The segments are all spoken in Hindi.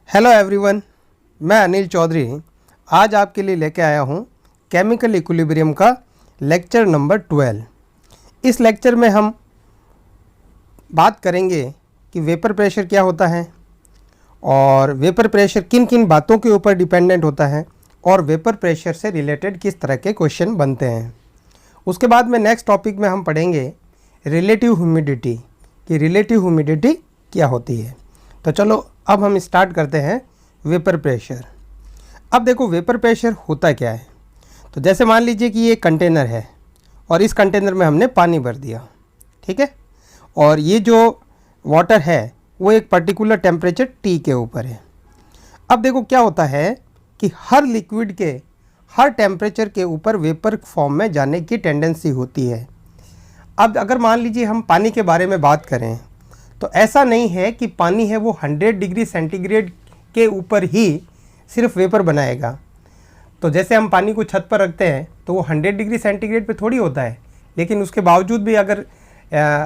हेलो एवरीवन, मैं अनिल चौधरी आज आपके लिए लेके आया हूँ केमिकल इक्विलिब्रियम का लेक्चर नंबर 12। इस लेक्चर में हम बात करेंगे कि वेपर प्रेशर क्या होता है और वेपर प्रेशर किन किन बातों के ऊपर डिपेंडेंट होता है और वेपर प्रेशर से रिलेटेड किस तरह के क्वेश्चन बनते हैं। उसके बाद में नेक्स्ट टॉपिक में हम पढ़ेंगे रिलेटिव ह्यूमिडिटी कि रिलेटिव ह्यूमिडिटी क्या होती है। तो चलो अब हम स्टार्ट करते हैं वेपर प्रेशर। अब देखो वेपर प्रेशर होता क्या है। तो जैसे मान लीजिए कि ये कंटेनर है और इस कंटेनर में हमने पानी भर दिया, ठीक है, और ये जो वाटर है वो एक पर्टिकुलर टेम्परेचर T के ऊपर है। अब देखो क्या होता है कि हर लिक्विड के हर टेम्परेचर के ऊपर वेपर फॉर्म में जाने की टेंडेंसी होती है। अब अगर मान लीजिए हम पानी के बारे में बात करें तो ऐसा नहीं है कि पानी है वो 100 डिग्री सेंटीग्रेड के ऊपर ही सिर्फ वेपर बनाएगा। तो जैसे हम पानी को छत पर रखते हैं तो वो 100 डिग्री सेंटीग्रेड पे थोड़ी होता है, लेकिन उसके बावजूद भी अगर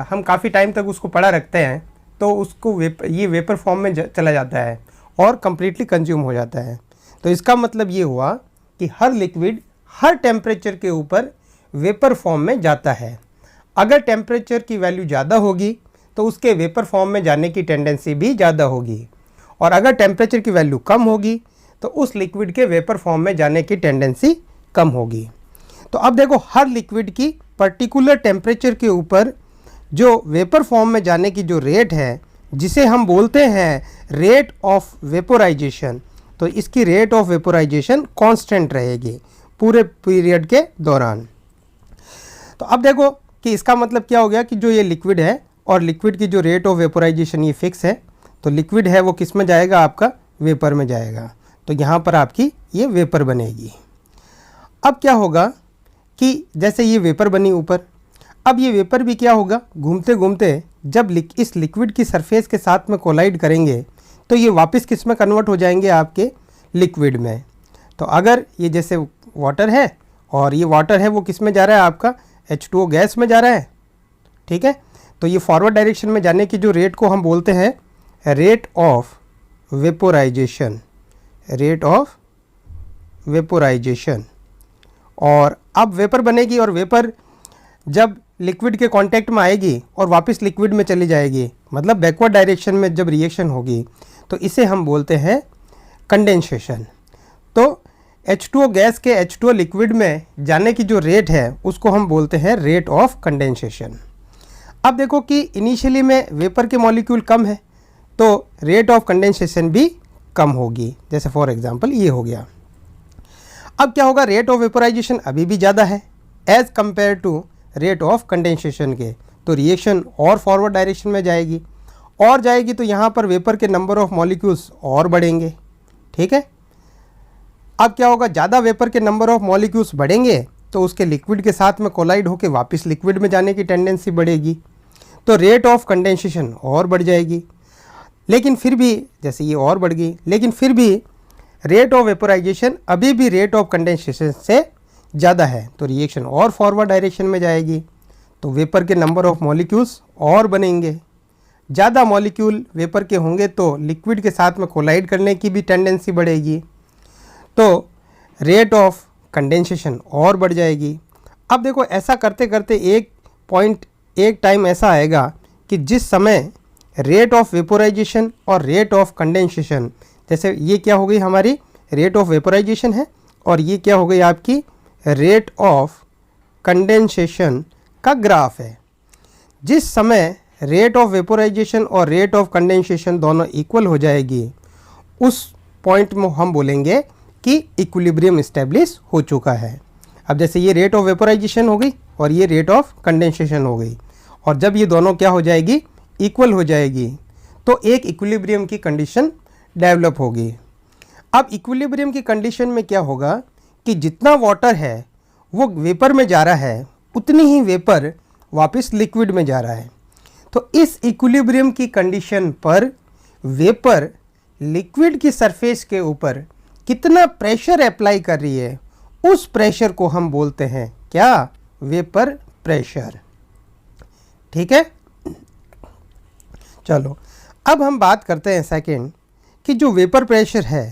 हम काफ़ी टाइम तक उसको पड़ा रखते हैं तो उसको ये वेपर फॉर्म में चला जाता है और कम्प्लीटली कंज्यूम हो जाता है। तो इसका मतलब ये हुआ कि हर लिक्विड हर टेम्परेचर के ऊपर वेपर फॉर्म में जाता है। अगर टेम्परेचर की वैल्यू ज़्यादा होगी तो उसके वेपर फॉर्म में जाने की टेंडेंसी भी ज़्यादा होगी, और अगर टेम्परेचर की वैल्यू कम होगी तो उस लिक्विड के वेपर फॉर्म में जाने की टेंडेंसी कम होगी। तो अब देखो हर लिक्विड की पर्टिकुलर टेम्परेचर के ऊपर जो वेपर फॉर्म में जाने की जो रेट है, जिसे हम बोलते हैं रेट ऑफ वेपोराइजेशन, तो इसकी रेट ऑफ वेपोराइजेशन कांस्टेंट रहेगी पूरे पीरियड के दौरान। तो अब देखो कि इसका मतलब क्या हो गया कि जो ये लिक्विड है और लिक्विड की जो रेट ऑफ वेपोराइजेशन ये फिक्स है, तो लिक्विड है वो किस में जाएगा, आपका वेपर में जाएगा। तो यहाँ पर आपकी ये वेपर बनेगी। अब क्या होगा कि जैसे ये वेपर बनी ऊपर, अब ये वेपर भी क्या होगा, घूमते घूमते जब इस लिक्विड की सरफेस के साथ में कोलाइड करेंगे तो ये वापस किस में कन्वर्ट हो जाएंगे, आपके लिक्विड में। तो अगर ये जैसे वाटर है और ये वाटर है वो किस में जा रहा है, आपका H2O गैस में जा रहा है, ठीक है। तो ये फॉरवर्ड डायरेक्शन में जाने की जो रेट को हम बोलते हैं rate of vaporisation, rate of vaporisation. और अब वेपर बनेगी और वेपर जब लिक्विड के कांटेक्ट में आएगी और वापस लिक्विड में चली जाएगी, मतलब बैकवर्ड डायरेक्शन में जब रिएक्शन होगी, तो इसे हम बोलते हैं कंडेंसेशन। तो H2O गैस के H2O लिक्विड में जाने की जो रेट है उसको हम बोलते हैं रेट ऑफ कंडेंसेशन। अब देखो कि इनिशियली में वेपर के मॉलिक्यूल कम है तो रेट ऑफ कंडेंसेशन भी कम होगी, जैसे फॉर एग्जांपल ये हो गया। अब क्या होगा, रेट ऑफ वेपोराइजेशन अभी भी ज़्यादा है as compare to rate of condensation के, तो रिएक्शन और फॉरवर्ड डायरेक्शन में जाएगी और जाएगी, तो यहाँ पर वेपर के नंबर ऑफ मॉलिक्यूल्स और बढ़ेंगे, ठीक है। अब क्या होगा, ज़्यादा वेपर के नंबर ऑफ मॉलिक्यूल्स बढ़ेंगे तो उसके लिक्विड के साथ में कोलाइड होकर वापस लिक्विड में जाने की टेंडेंसी बढ़ेगी, तो रेट ऑफ कंडेंसेशन और बढ़ जाएगी। लेकिन फिर भी जैसे ये और बढ़ गई, लेकिन फिर भी रेट ऑफ वेपोराइजेशन अभी भी रेट ऑफ कंडेंसेशन से ज़्यादा है, तो रिएक्शन और फॉरवर्ड डायरेक्शन में जाएगी, तो वेपर के नंबर ऑफ मॉलिक्यूल्स और बनेंगे। ज़्यादा मॉलिक्यूल वेपर के होंगे तो लिक्विड के साथ में कोलाइड करने की भी टेंडेंसी बढ़ेगी, तो रेट ऑफ कंडेंसेशन और बढ़ जाएगी। अब देखो ऐसा करते करते एक टाइम ऐसा आएगा कि जिस समय रेट ऑफ वेपोराइजेशन और रेट ऑफ कंडेंसेशन, जैसे ये क्या हो गई हमारी रेट ऑफ वेपोराइजेशन है और ये क्या हो गई आपकी रेट ऑफ कंडेंसेशन का ग्राफ है। जिस समय रेट ऑफ वेपोराइजेशन और रेट ऑफ कंडेंसेशन दोनों इक्वल हो जाएगी, उस पॉइंट में हम बोलेंगे कि इक्विलिब्रियम इस्टेब्लिश हो चुका है। अब जैसे ये रेट ऑफ वेपोराइजेशन हो गई और ये रेट ऑफ कंडेंसेशन हो गई, और जब ये दोनों क्या हो जाएगी, इक्वल हो जाएगी, तो एक इक्विलिब्रियम की कंडीशन डेवलप होगी। अब इक्विलिब्रियम की कंडीशन में क्या होगा कि जितना वाटर है वो वेपर में जा रहा है, उतनी ही वेपर वापस लिक्विड में जा रहा है। तो इस इक्विलिब्रियम की कंडीशन पर वेपर लिक्विड की सरफेस के ऊपर कितना प्रेशर अप्लाई कर रही है, उस प्रेशर को हम बोलते हैं क्या, वेपर प्रेशर, ठीक है। चलो अब हम बात करते हैं सेकंड कि जो वेपर प्रेशर है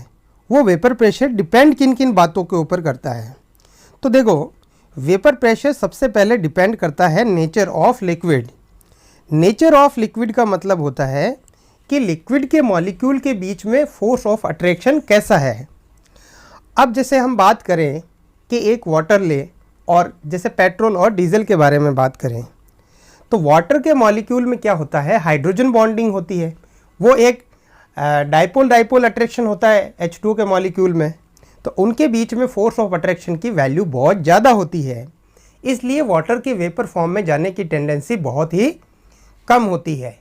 वो वेपर प्रेशर डिपेंड किन किन बातों के ऊपर करता है। तो देखो, वेपर प्रेशर सबसे पहले डिपेंड करता है nature of liquid. Nature of liquid का मतलब होता है कि लिक्विड के मॉलिक्यूल के बीच में फोर्स ऑफ अट्रैक्शन कैसा है। अब जैसे हम बात करें कि एक वाटर ले और जैसे पेट्रोल और डीजल के बारे में बात करें, तो वाटर के मॉलिक्यूल में क्या होता है, हाइड्रोजन बॉन्डिंग होती है। वो एक डाइपोल डाइपोल अट्रैक्शन होता है H2 के मॉलिक्यूल में, तो उनके बीच में फोर्स ऑफ अट्रैक्शन की वैल्यू बहुत ज़्यादा होती है। इसलिए वाटर के वेपर फॉर्म में जाने की टेंडेंसी बहुत ही कम होती है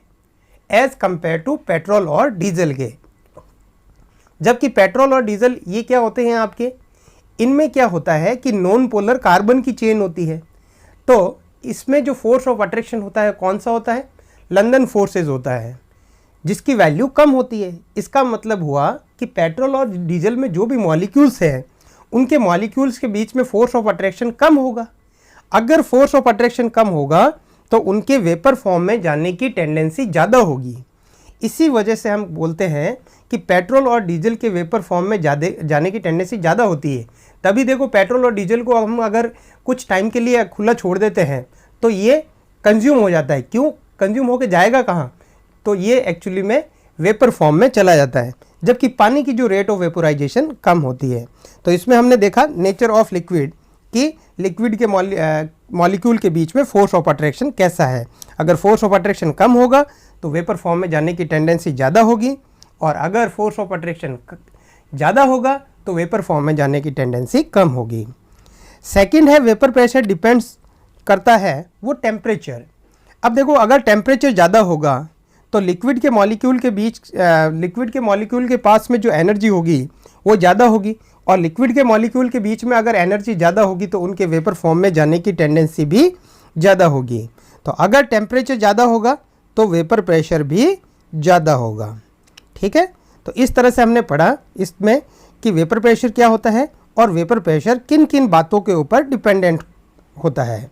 एज़ कंपेयर टू पेट्रोल और डीजल के। जबकि पेट्रोल और डीजल ये क्या होते हैं आपके, इनमें क्या होता है कि नॉन पोलर कार्बन की चेन होती है। तो इसमें जो फोर्स ऑफ अट्रैक्शन होता है कौन सा होता है, लंदन फोर्सेस होता है, जिसकी वैल्यू कम होती है। इसका मतलब हुआ कि पेट्रोल और डीजल में जो भी मॉलिक्यूल्स हैं उनके मॉलिक्यूल्स के बीच में फोर्स ऑफ अट्रैक्शन कम होगा। अगर फोर्स ऑफ अट्रैक्शन कम होगा तो उनके वेपर फॉर्म में जाने की टेंडेंसी ज़्यादा होगी। इसी वजह से हम बोलते हैं कि पेट्रोल और डीजल के वेपर फॉर्म में जाने की टेंडेंसी ज़्यादा होती है। तभी देखो, पेट्रोल और डीजल को हम अगर कुछ टाइम के लिए खुला छोड़ देते हैं तो ये कंज्यूम हो जाता है। क्यों कंज्यूम होकर जाएगा कहाँ, तो ये एक्चुअली में वेपर फॉर्म में चला जाता है। जबकि पानी की जो रेट ऑफ वेपोराइजेशन कम होती है। तो इसमें हमने देखा नेचर ऑफ लिक्विड कि लिक्विड के मॉलिक्यूल के बीच में फोर्स ऑफ अट्रैक्शन कैसा है। अगर फोर्स ऑफ अट्रैक्शन कम होगा तो वेपर फॉर्म में जाने की टेंडेंसी ज़्यादा होगी, और अगर फोर्स ऑफ अट्रैक्शन ज़्यादा होगा तो वेपर फॉर्म में जाने की टेंडेंसी कम होगी। सेकंड है, वेपर प्रेशर डिपेंड्स करता है वो टेम्परेचर। अब देखो, अगर टेम्परेचर ज़्यादा होगा तो लिक्विड के मॉलिक्यूल के पास में जो एनर्जी होगी वो ज़्यादा होगी, और लिक्विड के मॉलिक्यूल के बीच में अगर एनर्जी ज़्यादा होगी तो उनके वेपर फॉर्म में जाने की टेंडेंसी भी ज़्यादा होगी। तो अगर टेम्परेचर ज़्यादा होगा तो वेपर प्रेशर भी ज़्यादा होगा। ठीक है, तो इस तरह से हमने पढ़ा इसमें कि वेपर प्रेशर क्या होता है और वेपर प्रेशर किन किन बातों के ऊपर डिपेंडेंट होता है।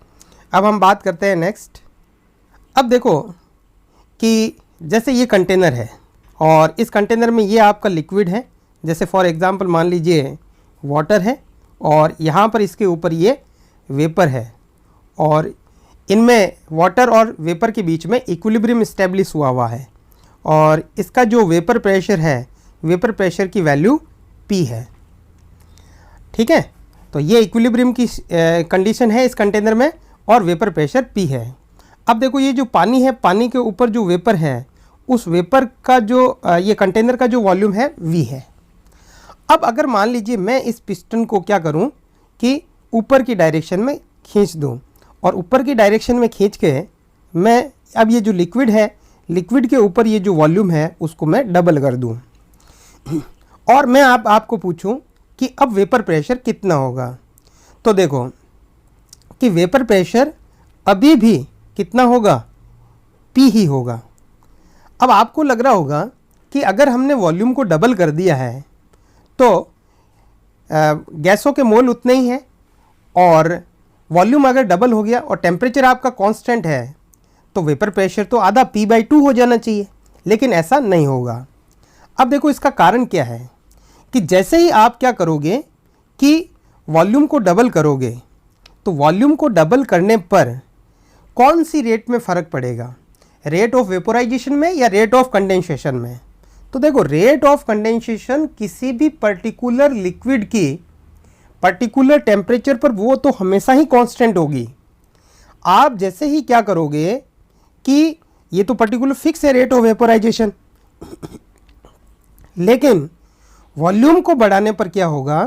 अब हम बात करते हैं नेक्स्ट। अब देखो कि जैसे ये कंटेनर है और इस कंटेनर में ये आपका लिक्विड है, जैसे फॉर एग्जांपल मान लीजिए वाटर है, और यहाँ पर इसके ऊपर ये वेपर है, और इनमें वाटर और वेपर के बीच में इक्विलिब्रियम इस्टेब्लिश हुआ है, और इसका जो वेपर प्रेशर है, वेपर प्रेशर की वैल्यू P है। ठीक है, तो ये इक्विलिब्रियम की कंडीशन है इस कंटेनर में, और वेपर प्रेशर P है। अब देखो, ये जो पानी है, पानी के ऊपर जो वेपर है, उस वेपर का जो ये कंटेनर का जो वॉल्यूम है V है। अब अगर मान लीजिए मैं इस पिस्टन को क्या करूं कि ऊपर की डायरेक्शन में खींच दूं, और ऊपर की डायरेक्शन में खींच के मैं अब ये जो लिक्विड है, लिक्विड के ऊपर ये जो वॉल्यूम है उसको मैं डबल कर दूं, और मैं आपको पूछूं कि अब वेपर प्रेशर कितना होगा। तो देखो कि वेपर प्रेशर अभी भी कितना होगा, P ही होगा। अब आपको लग रहा होगा कि अगर हमने वॉल्यूम को डबल कर दिया है तो गैसों के मोल उतने ही हैं, और वॉल्यूम अगर डबल हो गया और टेम्परेचर आपका कांस्टेंट है तो वेपर प्रेशर तो आधा P/2 हो जाना चाहिए, लेकिन ऐसा नहीं होगा। अब देखो, इसका कारण क्या है कि जैसे ही आप क्या करोगे कि वॉल्यूम को डबल करोगे, तो वॉल्यूम को डबल करने पर कौन सी रेट में फ़र्क पड़ेगा, रेट ऑफ वेपोराइजेशन में या रेट ऑफ कंडेंसेशन में। तो देखो, रेट ऑफ कंडेंसेशन किसी भी पर्टिकुलर लिक्विड की पर्टिकुलर टेम्परेचर पर वो तो हमेशा ही कांस्टेंट होगी। आप जैसे ही क्या करोगे कि ये तो पर्टिकुलर फिक्स है रेट ऑफ वेपोराइजेशन, लेकिन वॉल्यूम को बढ़ाने पर क्या होगा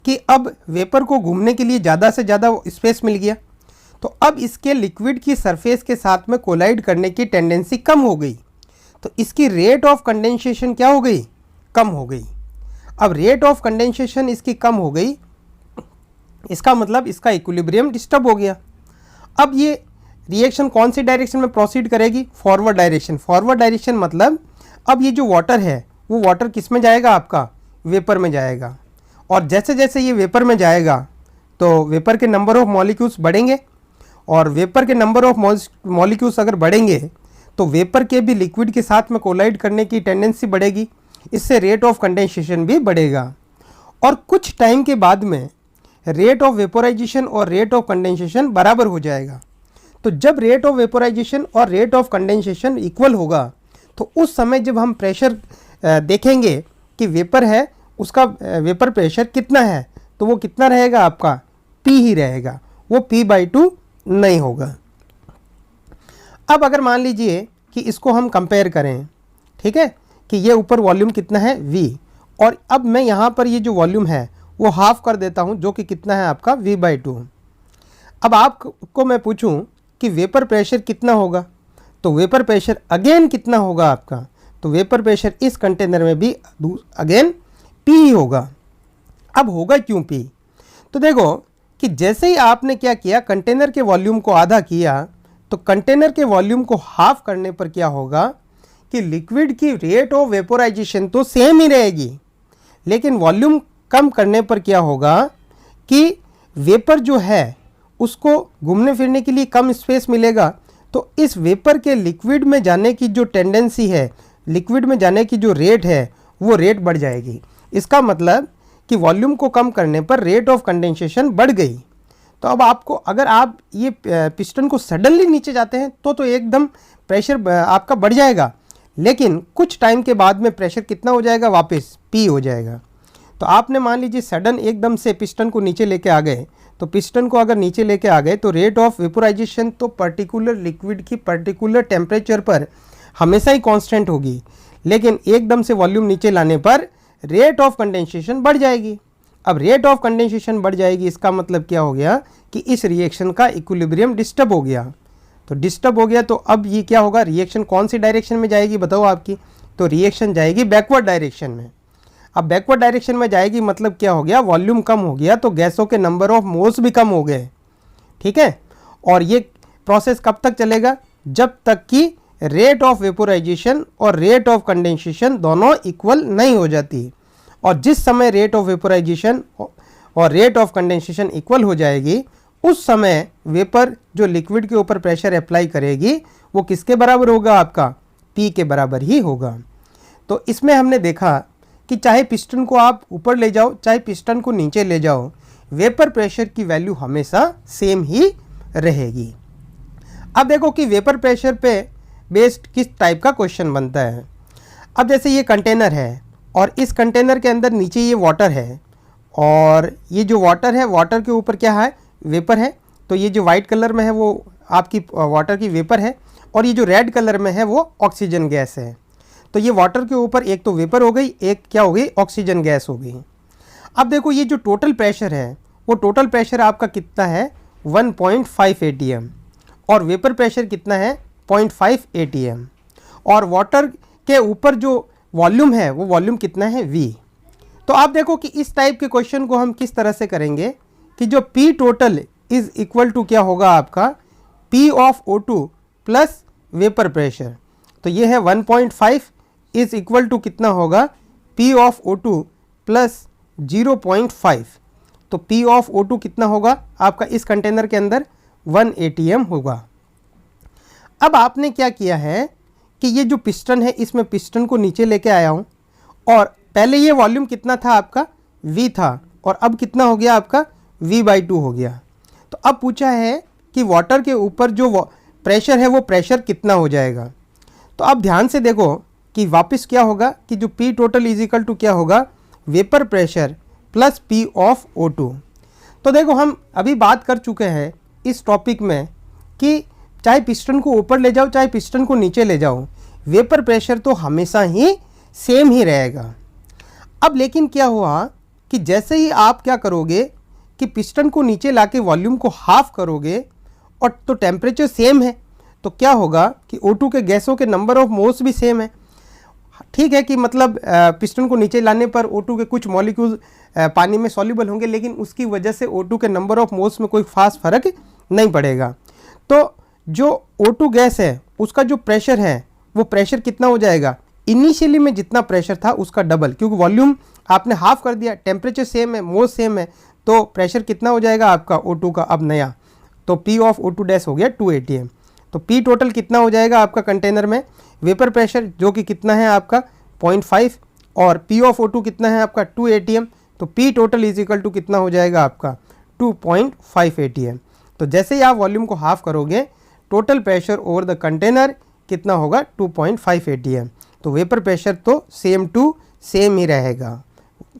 कि अब वेपर को घूमने के लिए ज़्यादा से ज़्यादा स्पेस मिल गया, तो अब इसके लिक्विड की सरफेस के साथ में कोलाइड करने की टेंडेंसी कम हो गई, तो इसकी रेट ऑफ कंडेंसेशन क्या हो गई, कम हो गई। अब रेट ऑफ कंडेंसेशन इसकी कम हो गई, इसका मतलब इसका इक्विलिब्रियम डिस्टर्ब हो गया। अब ये रिएक्शन कौन सी डायरेक्शन में प्रोसीड करेगी, फॉरवर्ड डायरेक्शन। फॉरवर्ड डायरेक्शन मतलब अब ये जो वाटर है वो वाटर किस में जाएगा, आपका वेपर में जाएगा, और जैसे जैसे ये वेपर में जाएगा तो वेपर के नंबर ऑफ मॉलिक्यूल्स बढ़ेंगे, और वेपर के नंबर ऑफ मॉलिक्यूल्स अगर बढ़ेंगे तो वेपर के भी लिक्विड के साथ में कोलाइड करने की टेंडेंसी बढ़ेगी। इससे रेट ऑफ कंडेंसेशन भी बढ़ेगा और कुछ टाइम के बाद में रेट ऑफ वेपोराइजेशन और रेट ऑफ कंडेंसेशन बराबर हो जाएगा। तो जब रेट ऑफ वेपोराइजेशन और रेट ऑफ कंडेंसेशन इक्वल होगा तो उस समय जब हम प्रेशर देखेंगे कि वेपर है उसका वेपर प्रेशर कितना है, तो वो कितना रहेगा आपका P ही रहेगा, वो P/2 नहीं होगा। अब अगर मान लीजिए कि इसको हम कंपेयर करें, ठीक है, कि ये ऊपर वॉल्यूम कितना है V, और अब मैं यहाँ पर ये जो वॉल्यूम है वो हाफ कर देता हूँ, जो कि कितना है आपका V/2। अब आपको मैं पूछूं कि वेपर प्रेशर कितना होगा, तो वेपर प्रेशर अगेन कितना होगा आपका, तो वेपर प्रेशर इस कंटेनर में भी अगेन P ही होगा। अब होगा क्यों P, तो देखो कि जैसे ही आपने क्या किया, कंटेनर के वॉल्यूम को आधा किया, तो कंटेनर के वॉल्यूम को हाफ करने पर क्या होगा कि लिक्विड की रेट ऑफ वेपोराइजेशन तो सेम ही रहेगी, लेकिन वॉल्यूम कम करने पर क्या होगा कि वेपर जो है उसको घूमने फिरने के लिए कम स्पेस मिलेगा। तो इस वेपर के लिक्विड में जाने की जो टेंडेंसी है, लिक्विड में जाने की जो रेट है, वो रेट बढ़ जाएगी। इसका मतलब कि वॉल्यूम को कम करने पर रेट ऑफ कंडेंसेशन बढ़ गई। तो अब आपको, अगर आप ये पिस्टन को सडनली नीचे जाते हैं तो एकदम प्रेशर आपका बढ़ जाएगा, लेकिन कुछ टाइम के बाद में प्रेशर कितना हो जाएगा, वापस P हो जाएगा। तो आपने मान लीजिए सडन एकदम से पिस्टन को नीचे लेके आ गए, तो पिस्टन को अगर नीचे लेके आ गए तो रेट ऑफ वेपोराइजेशन तो पर्टिकुलर लिक्विड की पर्टिकुलर टेम्परेचर पर हमेशा ही कांस्टेंट होगी, लेकिन एकदम से वॉल्यूम नीचे लाने पर रेट ऑफ कंडेंसेशन बढ़ जाएगी। अब रेट ऑफ कंडेंसेशन बढ़ जाएगी, इसका मतलब क्या हो गया कि इस रिएक्शन का इक्विलिब्रियम डिस्टर्ब हो गया। तो डिस्टर्ब हो गया तो अब ये क्या होगा, रिएक्शन कौन सी डायरेक्शन में जाएगी बताओ आपकी, तो रिएक्शन जाएगी बैकवर्ड डायरेक्शन में। अब बैकवर्ड डायरेक्शन में जाएगी मतलब क्या हो गया, वॉल्यूम कम हो गया तो गैसों के नंबर ऑफ मोल्स भी कम हो गए, ठीक है। और ये प्रोसेस कब तक चलेगा, जब तक कि रेट ऑफ वेपोराइजेशन और रेट ऑफ कंडेंसेशन दोनों इक्वल नहीं हो जाती। और जिस समय रेट ऑफ वेपोराइजेशन और रेट ऑफ कंडेंसेशन इक्वल हो जाएगी, उस समय वेपर जो लिक्विड के ऊपर प्रेशर अप्लाई करेगी वो किसके बराबर होगा, आपका P के बराबर ही होगा। तो इसमें हमने देखा कि चाहे पिस्टन को आप ऊपर ले जाओ चाहे पिस्टन को नीचे ले जाओ, वेपर प्रेशर की वैल्यू हमेशा सेम ही रहेगी। अब देखो कि वेपर प्रेशर पे बेस्ड किस टाइप का क्वेश्चन बनता है। अब जैसे ये कंटेनर है और इस कंटेनर के अंदर नीचे ये वाटर है, और ये जो वाटर है, वाटर के ऊपर क्या है, वेपर है। तो ये जो वाइट कलर में है वो आपकी वाटर की वेपर है, और ये जो रेड कलर में है वो ऑक्सीजन गैस है। तो ये वाटर के ऊपर एक तो वेपर हो गई, एक क्या हो गई, ऑक्सीजन गैस हो गई। अब देखो ये जो टोटल प्रेशर है, वो टोटल प्रेशर आपका कितना है, 1.5 atm, और वेपर प्रेशर कितना है, 0.5 atm, और वाटर के ऊपर जो वॉल्यूम है वो वॉल्यूम कितना है, V। तो आप देखो कि इस टाइप के क्वेश्चन को हम किस तरह से करेंगे कि जो P total is equal to क्या होगा आपका, P of O2 plus vapour pressure. तो ये है 1.5 इज इक्वल टू कितना होगा, P ऑफ O2 प्लस 0.5। तो P ऑफ O2 कितना होगा आपका इस कंटेनर के अंदर, 1 atm होगा। अब आपने क्या किया है कि ये जो पिस्टन है इसमें पिस्टन को नीचे लेके आया हूँ, और पहले ये वॉल्यूम कितना था आपका, V था, और अब कितना हो गया आपका, V/2 हो गया। तो अब पूछा है कि वाटर के ऊपर जो प्रेशर है वो प्रेशर कितना हो जाएगा। तो अब ध्यान से देखो कि वापस क्या होगा कि जो P total is equal to क्या होगा, vapour pressure plus P of O2। तो देखो हम अभी बात कर चुके हैं इस टॉपिक में कि चाहे पिस्टन को ऊपर ले जाओ चाहे पिस्टन को नीचे ले जाओ, वेपर प्रेशर तो हमेशा ही सेम ही रहेगा। अब लेकिन क्या हुआ कि जैसे ही आप क्या करोगे कि पिस्टन को नीचे लाके वॉल्यूम को हाफ करोगे, और तो टेम्परेचर सेम है, तो क्या होगा कि O2 के गैसों के नंबर ऑफ मोल्स भी सेम है। ठीक है कि मतलब पिस्टन को नीचे लाने पर O2 के कुछ मॉलिक्यूल पानी में सॉल्युबल होंगे, लेकिन उसकी वजह से O2 के नंबर ऑफ मोल्स में कोई खास फर्क नहीं पड़ेगा। तो जो O2 गैस है उसका जो प्रेशर है वो प्रेशर कितना हो जाएगा, इनिशियली में जितना प्रेशर था उसका डबल, क्योंकि वॉल्यूम आपने हाफ कर दिया, टेम्परेचर सेम है, मोल्स सेम है, तो प्रेशर कितना हो जाएगा आपका O2 का अब नया, तो P ऑफ O2 डैश हो गया 2 atm। तो P टोटल कितना हो जाएगा आपका कंटेनर में, वेपर प्रेशर जो कि कितना है आपका 0.5, और P ऑफ O2 कितना है आपका 2 ATM, तो P total is equal to कितना हो जाएगा आपका 2.5 ATM। तो जैसे ही आप वॉल्यूम को हाफ करोगे total pressure over the container कितना होगा 2.5 ATM। तो वेपर प्रेशर तो सेम टू सेम ही रहेगा,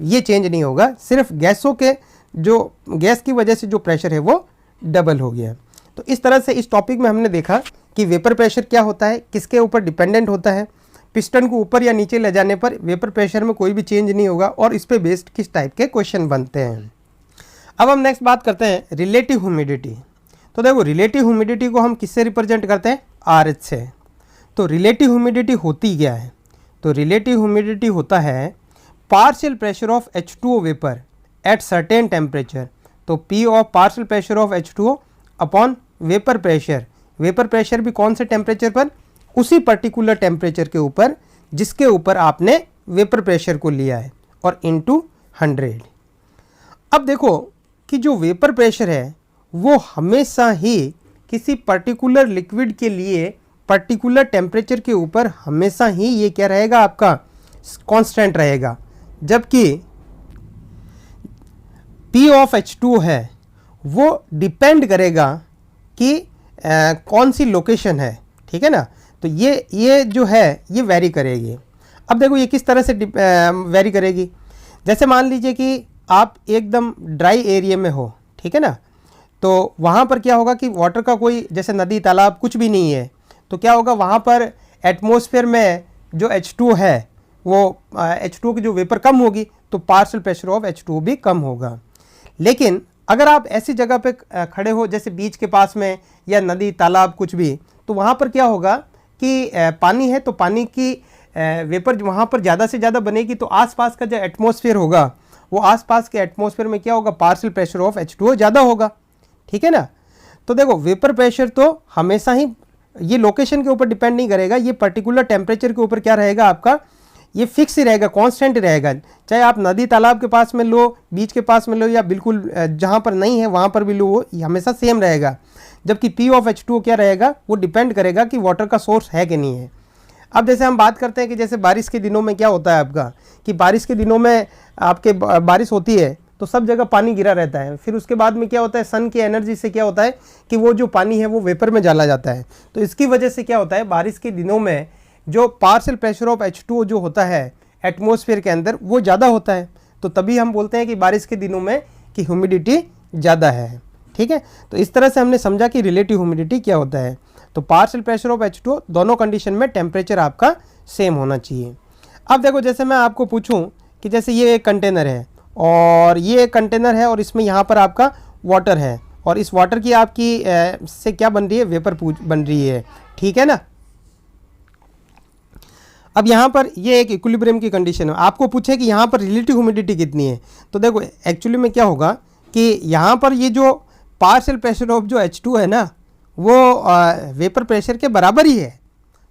ये चेंज नहीं होगा, सिर्फ गैसों के जो गैस की वजह से जो प्रेशर है वो डबल हो गया। तो इस तरह से इस टॉपिक में हमने देखा कि वेपर प्रेशर क्या होता है, किसके ऊपर डिपेंडेंट होता है, पिस्टन को ऊपर या नीचे ले जाने पर वेपर प्रेशर में कोई भी चेंज नहीं होगा और इस पे बेस्ड किस टाइप के क्वेश्चन बनते हैं। अब हम नेक्स्ट बात करते हैं रिलेटिव ह्यूमिडिटी। तो देखो रिलेटिव ह्यूमिडिटी को हम किससे रिप्रेजेंट करते हैं, RH से। तो रिलेटिव ह्यूमिडिटी होती क्या है, तो रिलेटिव ह्यूमिडिटी होता है partial pressure of H2O vapour at certain temperature. तो P of partial pressure of H2O upon vapour pressure, vapour pressure भी कौन से टेम्परेचर पर, उसी पर्टिकुलर टेम्परेचर के ऊपर जिसके ऊपर आपने वेपर प्रेशर को लिया है, और इनटू 100। अब देखो कि जो वेपर प्रेशर है वो हमेशा ही किसी पर्टिकुलर लिक्विड के लिए पर्टिकुलर टेम्परेचर के ऊपर हमेशा ही ये क्या रहेगा आपका कांस्टेंट रहेगा, जबकि P ऑफ H2O है वो डिपेंड करेगा कि कौन सी लोकेशन है, ठीक है ना। तो ये जो है ये वेरी करेगी। अब देखो ये किस तरह से वेरी करेगी, जैसे मान लीजिए कि आप एकदम ड्राई एरिया में हो, ठीक है ना, तो वहाँ पर क्या होगा कि वाटर का कोई जैसे नदी तालाब कुछ भी नहीं है, तो क्या होगा वहाँ पर एटमॉस्फेयर में जो H2O है वो H2O की जो वेपर कम होगी तो पार्शियल प्रेशर ऑफ H2O भी कम होगा। लेकिन अगर आप ऐसी जगह पे खड़े हो जैसे बीच के पास में या नदी तालाब कुछ भी, तो वहाँ पर क्या होगा कि पानी है तो पानी की वेपर वहाँ पर ज़्यादा से ज़्यादा बनेगी, तो आसपास का जो एटमॉस्फेयर होगा वो आसपास के एटमॉस्फेयर में क्या होगा पार्शियल प्रेशर ऑफ H2O ज़्यादा होगा, ठीक है ना। तो देखो वेपर प्रेशर तो हमेशा ही ये लोकेशन के ऊपर डिपेंड नहीं करेगा, ये पर्टिकुलर टेम्परेचर के ऊपर क्या रहेगा आपका, ये फिक्स ही रहेगा, कांस्टेंट ही रहेगा। चाहे आप नदी तालाब के पास में लो, बीच के पास में लो, या बिल्कुल जहाँ पर नहीं है वहाँ पर भी लो, वो हमेशा सेम रहेगा। जबकि P ऑफ H2O क्या रहेगा, वो डिपेंड करेगा कि वाटर का सोर्स है कि नहीं है। अब जैसे हम बात करते हैं कि जैसे बारिश के दिनों में क्या होता है आपका, कि बारिश के दिनों में आपके बारिश होती है तो सब जगह पानी गिरा रहता है, फिर उसके बाद में क्या होता है सन की एनर्जी से क्या होता है कि वो जो पानी है वो वेपर में डाला जाता है। तो इसकी वजह से क्या होता है बारिश के दिनों में जो पार्शियल प्रेशर ऑफ H2O जो होता है एटमॉस्फेयर के अंदर वो ज़्यादा होता है, तो तभी हम बोलते हैं कि बारिश के दिनों में कि ह्यूमिडिटी ज़्यादा है, ठीक है। तो इस तरह से हमने समझा कि रिलेटिव ह्यूमिडिटी क्या होता है। तो पार्शियल प्रेशर ऑफ H2O दोनों कंडीशन में टेम्परेचर आपका सेम होना चाहिए। अब देखो जैसे मैं आपको पूछूं कि जैसे ये एक कंटेनर है और ये एक कंटेनर है और इसमें यहाँ पर आपका वाटर है, और इस वाटर की आपकी से क्या बन रही है, वेपर बन रही है, ठीक है ना। अब यहाँ पर ये एक इक्विलिब्रियम की कंडीशन है, आपको पूछे कि यहाँ पर रिलेटिव ह्यूमिडिटी कितनी है, तो देखो एक्चुअली में क्या होगा कि यहाँ पर ये जो पार्शियल प्रेशर ऑफ जो H2 है ना वो वेपर प्रेशर के बराबर ही है।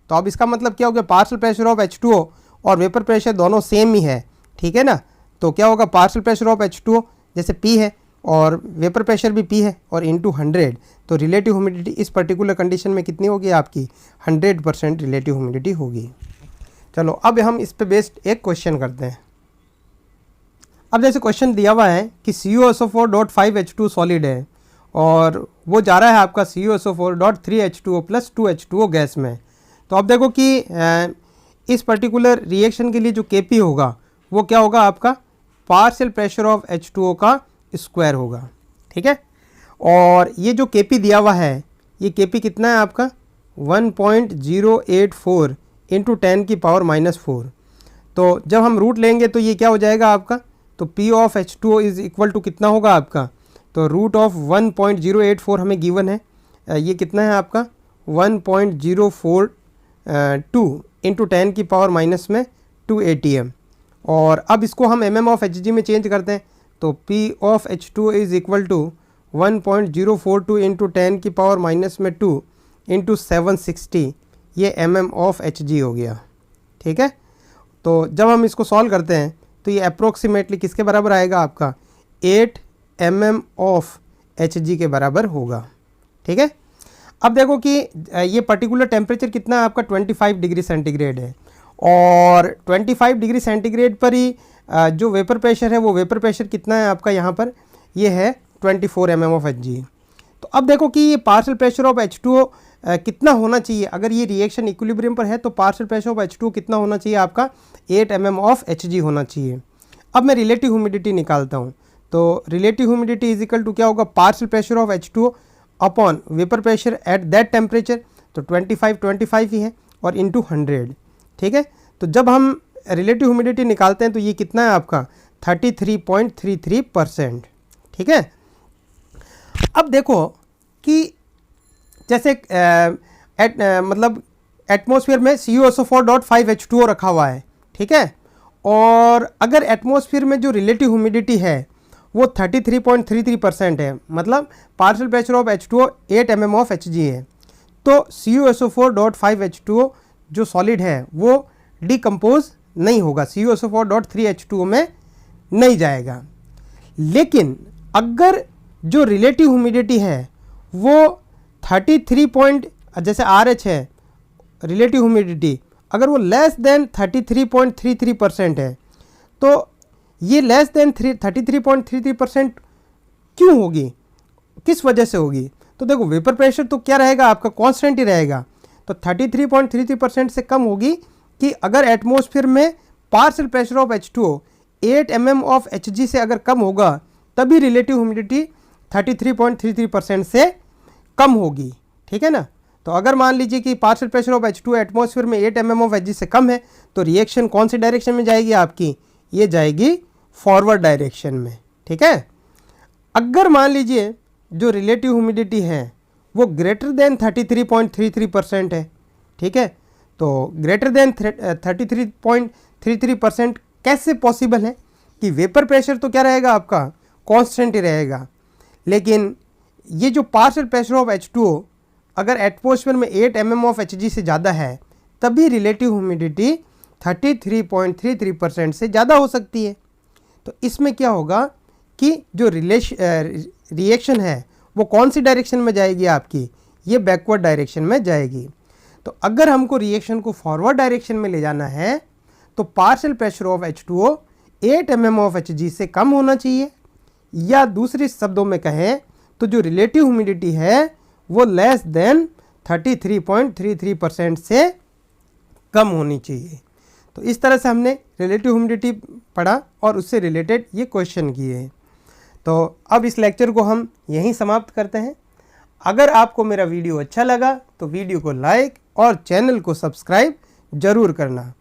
तो अब इसका मतलब क्या हो गया, पार्शियल प्रेशर ऑफ H2O और वेपर प्रेशर दोनों सेम ही है, ठीक है ना। तो क्या होगा पार्शियल प्रेशर ऑफ H2O जैसे P है और वेपर प्रेशर भी P है और इनटू 100, तो रिलेटिव ह्यूमिडिटी इस पर्टिकुलर कंडीशन में कितनी होगी आपकी 100% रिलेटिव ह्यूमिडिटी होगी। चलो अब हम इस पे बेस्ड एक क्वेश्चन करते हैं। अब जैसे क्वेश्चन दिया हुआ है कि CuSO4.5H2 सॉलिड है और वो जा रहा है आपका CuSO4.3H2O + 2H2O गैस में। तो अब देखो कि इस पर्टिकुलर रिएक्शन के लिए जो Kp होगा वो क्या होगा आपका पार्शियल प्रेशर ऑफ H2O का स्क्वायर होगा, ठीक है। और ये जो Kp दिया हुआ है ये Kp कितना है आपका 1.084 इंटू 10⁻⁻⁴। तो जब हम रूट लेंगे तो ये क्या हो जाएगा आपका, तो P of H2O is equal to कितना होगा आपका, तो रूट ऑफ 1.084 हमें गिवन है, ये कितना है आपका 1.042 इंटू 10⁻⁻2 ATM। और अब इसको हम mm ऑफ Hg में चेंज करते हैं, तो P of H2O is equal to 1.042 into 10⁻⁻2 into 760, ये mm ऑफ Hg हो गया, ठीक है। तो जब हम इसको सॉल्व करते हैं तो ये अप्रोक्सीमेटली किसके बराबर आएगा आपका 8 mm ऑफ Hg के बराबर होगा, ठीक है। अब देखो कि ये पर्टिकुलर टेम्परेचर कितना है आपका 25 डिग्री सेंटीग्रेड है और 25 डिग्री सेंटीग्रेड पर ही जो वेपर प्रेशर है वो वेपर प्रेशर कितना है आपका यहाँ पर, ये है 24 mm ऑफ Hg। तो अब देखो कि ये पार्शियल प्रेशर ऑफ H2O कितना होना चाहिए। अगर ये रिएक्शन इक्विलिब्रियम पर है तो पार्शियल प्रेशर ऑफ H2O कितना होना चाहिए आपका, 8 mm ऑफ Hg होना चाहिए। अब मैं रिलेटिव ह्यूमिडिटी निकालता हूँ, तो relative humidity is equal to क्या होगा, partial pressure of H2O upon vapour pressure at that temperature, तो 25 ही है और इंटू 100। ठीक है, तो जब हम रिलेटिव ह्यूमिडिटी निकालते हैं तो ये कितना है आपका 33.33%। ठीक है, अब देखो कि जैसे मतलब एटमॉस्फेयर में CuSO4.5 H2O रखा हुआ है। ठीक है, और अगर एटमॉस्फेयर में जो रिलेटिव ह्यूमिडिटी है वो 33.33% है, मतलब partial pressure of H2O 8 mm of Hg है, तो CuSO4.5 H2O जो सॉलिड है वो डिकम्पोज नहीं होगा, CuSO4.3 H2O में नहीं जाएगा। लेकिन अगर जो रिलेटिव ह्यूमिडिटी है वो 33 जैसे RH है रिलेटिव ह्यूमिडिटी, अगर वो लेस देन 33.33% है, तो ये लेस देन 33.33% क्यों होगी, किस वजह से होगी। तो देखो वेपर प्रेशर तो क्या रहेगा आपका, कांस्टेंट ही रहेगा, तो 33.33% से कम होगी कि अगर एटमॉस्फेयर में partial pressure of H2O 8 mm of Hg से अगर कम होगा तभी रिलेटिव ह्यूमिडिटी 33.33% से कम होगी। ठीक है ना, तो अगर मान लीजिए कि partial pressure of H2O atmosphere में 8 mm ऑफ Hg से कम है तो रिएक्शन कौन सी डायरेक्शन में जाएगी आपकी, ये जाएगी फॉरवर्ड डायरेक्शन में। ठीक है, अगर मान लीजिए जो रिलेटिव ह्यूमिडिटी है वो ग्रेटर देन 33.33% है। ठीक है, तो ग्रेटर देन 33.33% कैसे पॉसिबल है कि वेपर प्रेशर तो क्या रहेगा आपका कांस्टेंट ही रहेगा, लेकिन ये जो पार्शियल प्रेशर ऑफ H2O अगर एटमॉस्फेयर में 8 mm ऑफ Hg से ज़्यादा है तभी रिलेटिव ह्यूमिडिटी 33.33% से ज़्यादा हो सकती है। तो इसमें क्या होगा कि जो रिएक्शन है वो कौन सी डायरेक्शन में जाएगी आपकी, ये बैकवर्ड डायरेक्शन में जाएगी। तो अगर हमको रिएक्शन को फॉरवर्ड डायरेक्शन में ले जाना है तो partial pressure of H2O 8 mm of Hg से कम होना चाहिए, या दूसरे शब्दों में कहें तो जो रिलेटिव ह्यूमिडिटी है वो लेस देन 33.33% से कम होनी चाहिए। तो इस तरह से हमने रिलेटिव ह्यूमिडिटी पढ़ा और उससे रिलेटेड ये क्वेश्चन किए हैं। तो अब इस लेक्चर को हम यहीं समाप्त करते हैं। अगर आपको मेरा वीडियो अच्छा लगा तो वीडियो को लाइक और चैनल को सब्सक्राइब ज़रूर करना।